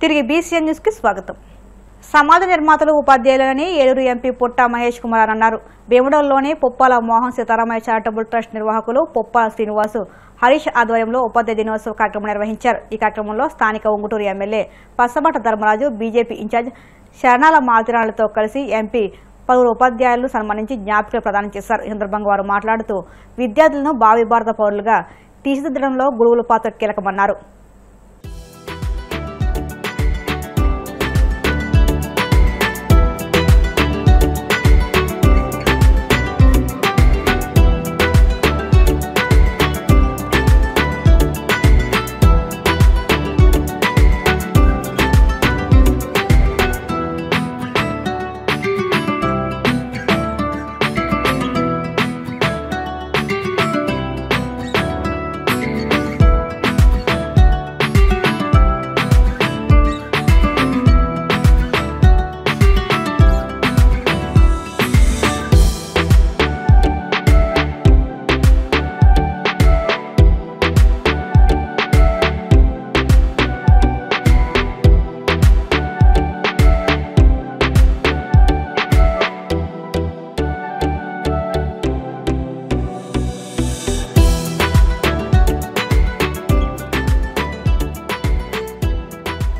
తిరిగి BCN news కి స్వాగతం. సమాజ నిర్మాతలు ఉపాధ్యాయులని ఏలూరు ఎంపీ పుట్ట మహేష్ కుమార్ అన్నారు. భీముడలోని పొప్పాల మోహన్ సీతారామయ్య చారిటబుల్ ట్రస్ట్ నిర్వాహకులు పొప్పాల శ్రీనివాసు హరీష్ ఆధ్వర్యంలో ఉపాధ్యాయ దినోత్సవ కార్యక్రమం నిర్వహించారు. ఈ కార్యక్రమంలో స్థానిక Unguturu MLA Pachabata Dharmaraju, BJP incharge శరణాల మాతిరాలతో కలిసి ఎంపీ పలువురు ఉపాధ్యాయులను సన్మానించి జ్ఞాపికలు ప్రదానం చేశారు. ఈ సందర్భంగా వారు మాట్లాడుతూ విద్యార్థులను భావి భారత పౌరులుగా తీర్చిదిద్దడంలో గురువుల పాత్ర కీలకమన్నారు.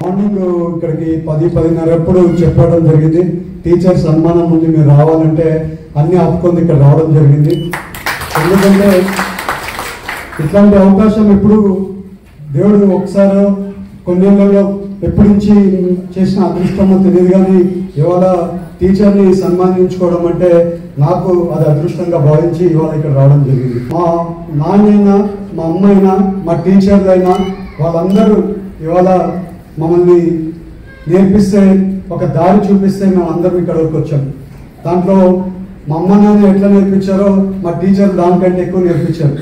మార్నింగ్ ఇక్కడికి 10-10:30 చెప్పడం జరిగింది. టీచర్ సన్మానం ముందు మీరు రావాలంటే అన్ని ఆపుకొని ఇక్కడ రావడం జరిగింది. ఎందుకంటే ఇట్లాంటి అవకాశం ఇప్పుడు దేవుడు ఒకసారి కొన్నేళ్లలో ఎప్పటి నుంచి చేసిన అదృష్టమో తెలియదు, కానీ ఇవాళ టీచర్ని సన్మానించుకోవడం అంటే నాకు అది అదృష్టంగా భావించి ఇవాళ ఇక్కడ రావడం జరిగింది. మా నాన్నైనా, మా అమ్మైనా, మా టీచర్లైనా వాళ్ళందరూ ఇవాళ మమ్మల్ని నేర్పిస్తే, ఒక దారి చూపిస్తే మేము అందరం ఇక్కడ వరకు వచ్చాం. దాంట్లో మా అమ్మ నాన్న ఎట్లా నేర్పించారో మా టీచర్ దానికంటే ఎక్కువ నేర్పించారు.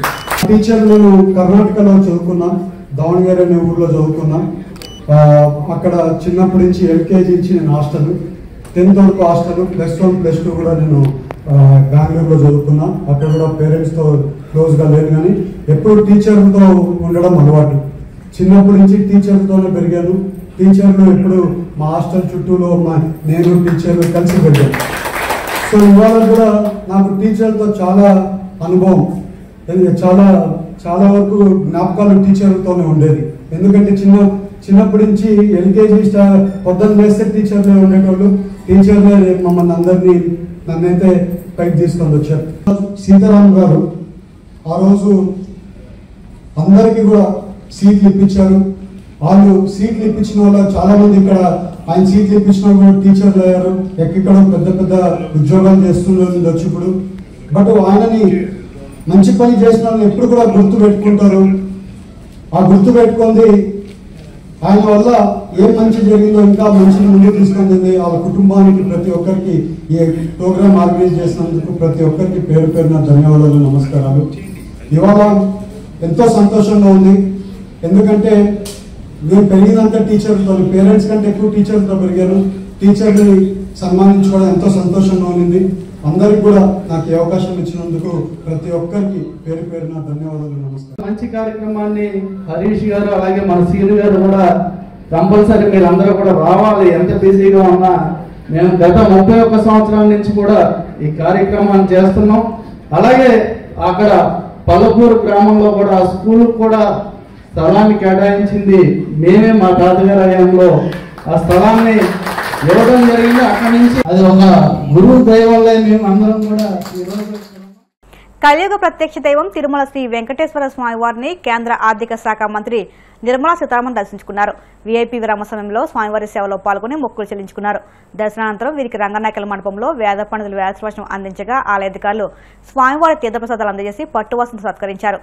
టీచర్ నేను కర్ణాటకలో చదువుకున్నా, దావణగేరే అనే ఊళ్ళో చదువుకున్నా. అక్కడ చిన్నప్పటి నుంచి ఎల్కేజీ నుంచి నేను హాస్టల్, 10th వరకు హాస్టల్, +1 +2 కూడా నేను బెంగళూరులో చదువుకున్నా. అక్కడ కూడా పేరెంట్స్తో క్లోజ్గా లేదు, కానీ ఎప్పుడు టీచర్లతో ఉండడం అలవాటు. చిన్నప్పటి నుంచి టీచర్లతోనే పెరిగాను. టీచర్లు ఎప్పుడు మా హాస్టల్ చుట్టూలో నేను టీచర్లు కలిసి పెరిగాను. సో ఇవాళ కూడా నాకు టీచర్లతో చాలా అనుభవం, చాలా వరకు జ్ఞాపకాలు టీచర్లతోనే ఉండేది. ఎందుకంటే చిన్నప్పటి నుంచి ఎల్కేజీ పొద్దున్న వేస్తే టీచర్లే ఉండేటోళ్ళు. టీచర్లే మమ్మల్ని నన్నైతే పైకి తీసుకొని వచ్చారు. సీతారాం గారు ఆ రోజు అందరికీ కూడా సీట్లు ఇప్పించారు. వాళ్ళు సీట్లు ఇప్పించిన వాళ్ళు చాలా మంది ఇక్కడ ఆయన సీట్లు ఇప్పించిన వాళ్ళు టీచర్లు అయ్యారు. ఎక్కడ పెద్ద పెద్ద ఉద్యోగాలు చేస్తుండొచ్చు ఇప్పుడు. బట్ ఆయనని మంచి పని చేసిన వాళ్ళని ఎప్పుడు కూడా గుర్తు పెట్టుకుంటారు. ఆ గుర్తు పెట్టుకుంది ఆయన వల్ల ఏం మంచి జరిగిందో ఇంకా మంచిని ముందుకు తీసుకుంది. వాళ్ళ కుటుంబానికి ప్రతి ఒక్కరికి ఈ ప్రోగ్రామ్ ఆర్గనైజ్ చేసినందుకు ప్రతి ఒక్కరికి పేరు పేరున ధన్యవాదాలు, నమస్కారాలు. ఇవాళ ఎంతో సంతోషంగా ఉంది. ఎందుకంటే నేను పెరిగినంత టీచర్లతో, పేరెంట్స్ కంటే ఎక్కువ టీచర్లతో పెరిగాను. టీచర్ని సన్మానించుకోవడం ఎంతో సంతోషంగా ఉంది. అందరికి కూడా నాకు ఈ అవకాశం ఇచ్చినందుకు ప్రతి ఒక్కరికి పేరు పేరున ధన్యవాదాలు, నమస్కారం. మంచి కార్యక్రమాన్ని హరీష్ గారు అలాగే మన సీని గారు కూడా కంపల్సరీ మీరు అందరూ కూడా రావాలి. ఎంత బిజీగా ఉన్నా మేము గత 31 సంవత్సరాల నుంచి కూడా ఈ కార్యక్రమాన్ని చేస్తున్నాం. అలాగే అక్కడ పలుపూరు గ్రామంలో కూడా స్కూల్ కూడా స్థలాన్ని కేటాయించింది మేమే, మా తాతగారి హయాంలో ఆ స్థలాన్ని ఇవ్వడం జరిగింది. అక్కడి నుంచి అది ఒక గురువు దయ వల్లే మేము అందరం కూడా కలియుగ ప్రత్యక్ష దైవం తిరుమల శ్రీ వెంకటేశ్వర స్వామి వారిని కేంద్ర ఆర్థిక శాఖ మంత్రి నిర్మలా సీతారామన్ దర్శించుకున్నారు. వీఐపీ విరామ సమయంలో స్వామివారి సేవలో పాల్గొని మొక్కులు చెల్లించుకున్నారు. దర్శనానంతరం వీరికి రంగనాయకుల మండపంలో వేద పండితులు వేదస్పర్శం అందించగా ఆలయ అధికారులు స్వామివారి తీర్థప్రసాదాలు అందజేసి పట్టువస్త్రం సత్కరించారు.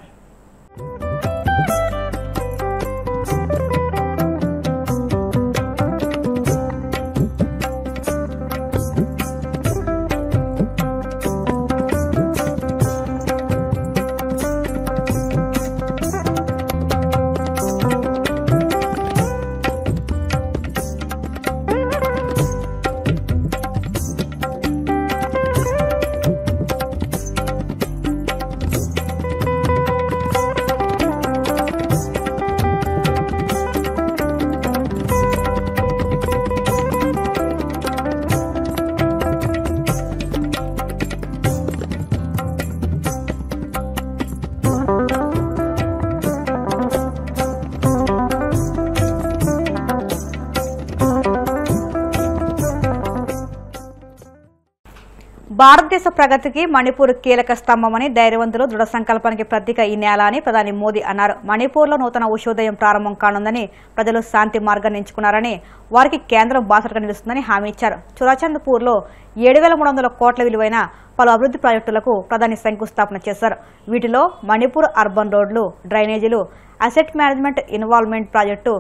భారతదేశ ప్రగతికి మణిపూర్ కీలక స్తంభమని ధైర్యవంతులు దృఢ సంకల్పానికి ప్రతీక ఈ నేల అని ప్రధాని మోదీ అన్నారు. మణిపూర్లో నూతన ఉషోదయం ప్రారంభం కానుందని, ప్రజలు శాంతి మార్గాన్ని ఎంచుకున్నారని, వారికి కేంద్రం బాసటగా నిలుస్తుందని హామీ ఇచ్చారు. చురాచంద్పూర్లో 7,300 కోట్ల విలువైన పలు అభివృద్ధి ప్రాజెక్టులకు ప్రధాని శంకుస్థాపన చేశారు. వీటిలో మణిపూర్ అర్బన్ రోడ్లు, డ్రైనేజీలు, asset management involvement project,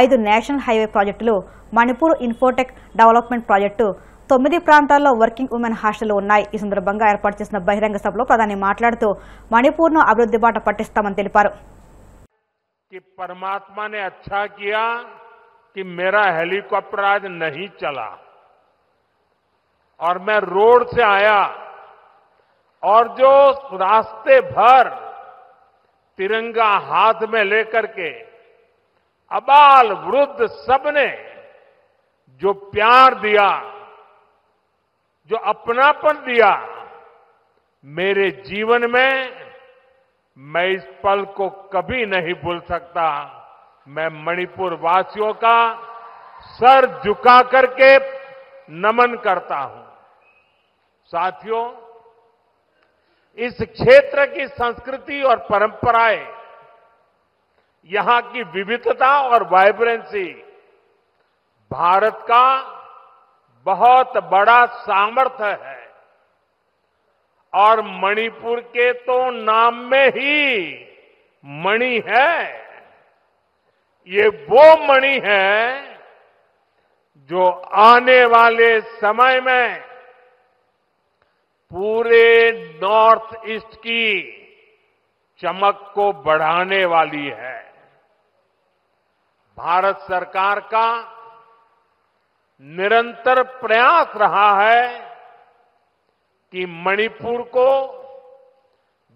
5 national highway ప్రాజెక్టులు, మణిపూర్ ఇన్ఫోటెక్ డెవలప్మెంట్ ప్రాజెక్టు, 9 ప్రాంతాల్లో వర్కింగ్ ఉమెన్ హాస్టళ్లు ఉన్నాయి. ఈ సందర్భంగా ఏర్పాటు చేసిన బహిరంగ సభలో ప్రధాని మాట్లాడుతూ మణిపూర్ను అభివృద్ధి బాట పట్టిస్తామని తెలిపారు. परमात्मा ने अच्छा किया कि मेरा हेलीकॉप्टर आज नहीं चला और मैं रोड से आया और जो रास्ते भर तिरंगा हाथ में लेकर के अबाल वृद्ध सबने जो प्यार दिया, जो अपनापन दिया, मेरे जीवन में मैं इस पल को कभी नहीं भूल सकता. मैं मणिपुर वासियों का सर झुका करके नमन करता हूं. साथियों, इस क्षेत्र की संस्कृति और परंपराएं, यहां की विविधता और वाइब्रेंसी भारत का बहुत बड़ा सामर्थ्य है. और मणिपुर के तो नाम में ही मणि है. ये वो मणि है जो आने वाले समय में पूरे नॉर्थ ईस्ट की चमक को बढ़ाने वाली है. भारत सरकार का निरंतर प्रयास रहा है कि मणिपुर को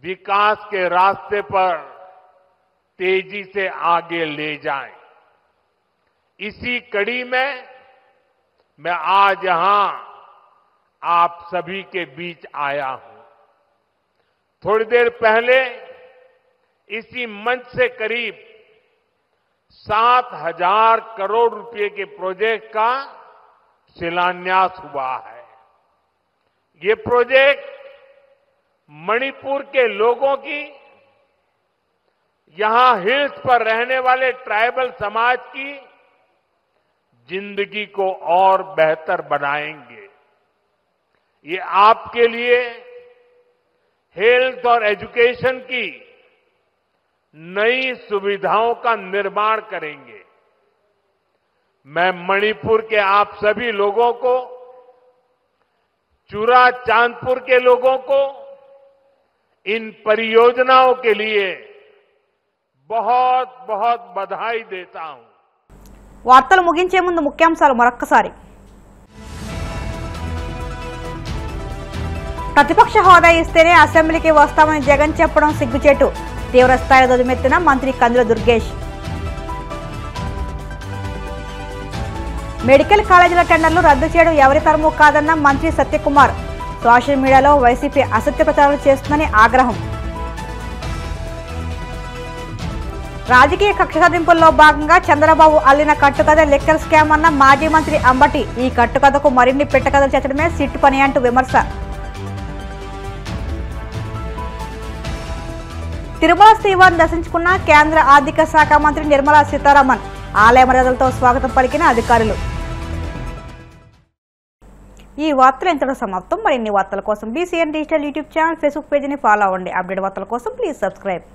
विकास के रास्ते पर तेजी से आगे ले जाएं. इसी कड़ी में मैं आज यहां आप सभी के बीच आया हूं. थोड़ी देर पहले इसी मंच से करीब 7,000 करोड़ रुपए के प्रोजेक्ट का शिलान्यास हुआ है. ये प्रोजेक्ट मणिपुर के लोगों की, यहां हिल्स पर रहने वाले ट्राइबल समाज की जिंदगी को और बेहतर बनाएंगे. ये आपके लिए हेल्थ और एजुकेशन की नई सुविधाओं का निर्माण करेंगे. मैं मणिपुर के आप सभी लोगों को, चुराचांदपुर के लोगों को इन परियोजनाओं के लिए बहुत बहुत बधाई देता हूं. వార్తలు ముగించే ముందు ముఖ్యాంశాలు మరొక్కసారి. ప్రతిపక్ష హోదా ఇస్తేనే అసెంబ్లీకి వస్తామని జగన్ చెప్పడం సిగ్గుచేటు. తీవ్ర స్థాయిలో ధ్వజమెత్తిన మంత్రి కందుల దుర్గేష్. మెడికల్ కాలేజీల టెండర్లు రద్దు చేయడం ఎవరి తరమూ కాదన్న మంత్రి సత్యకుమార్. సోషల్ మీడియాలో వైసీపీ అసత్య ప్రచారాలు చేస్తుందని ఆగ్రహం. రాజకీయ కక్ష సాధింపుల్లో భాగంగా చంద్రబాబు అల్లిన కట్టుకథ లిక్కర్ స్కామ్ అన్న మాజీ మంత్రి అంబటి. ఈ కట్టుకథకు మరిన్ని పెట్టకథలు చేర్చడమే సిట్టు పని అంటూ విమర్శ. తిరుమల శ్రీవారిని దర్శించుకున్న కేంద్ర ఆర్థిక శాఖ మంత్రి నిర్మలా సీతారామన్. ఆలయ మర్యాదలతో స్వాగతం పలికిన అధికారులు. ఈ వార్తలు ఇంతలో సమాప్తం. మరిన్ని వార్తల కోసం BCN digital YouTube channel, Facebook పేజీని ఫాలో అవ్వండి. అప్డేట్ వార్తల కోసం ప్లీజ్ సబ్స్క్రైబ్.